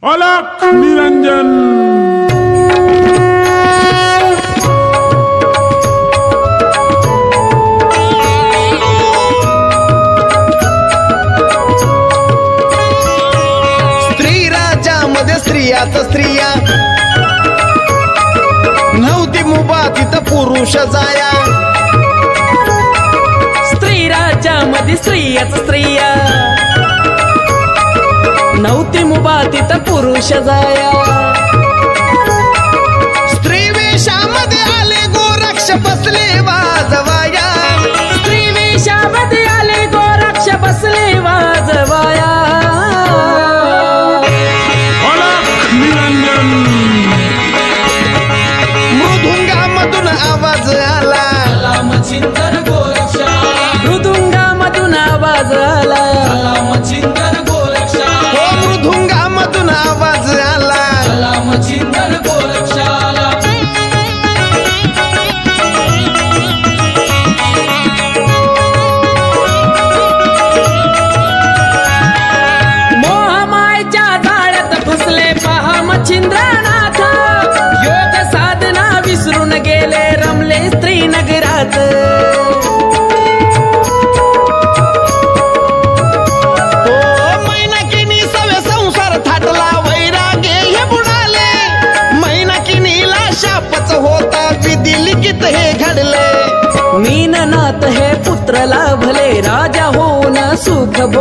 अलख निरंजन। स्त्री राज्यामध्ये स्त्रियाच स्त्रिया नव्हती मुभा तिथं पुरुष जाया। स्त्री राज्यामध्ये स्त्रियाच स्त्रिया नव्हती मुभा तिथं पुरुष जाया। स्त्री वेशामध्ये आले गोरक्ष बसले वाजवाया। स्त्री वेशामध्ये आले गोरक्ष बसले वाजवाया। अलख निरंजन। मृदुंगामधून आवाज आला। मृदुंगामधून आवाज आला। हो मृदुंगामधून आवाज आला। मोहमायच्या जाळ्यात फसले पहा मच्छिंद्रनाथ। योग साधना विसरून गेले रमले स्त्री नगरात। होता विधी लिखित हे घडले। मीननाथ हे पुत्र लाभले राजा होऊन सुख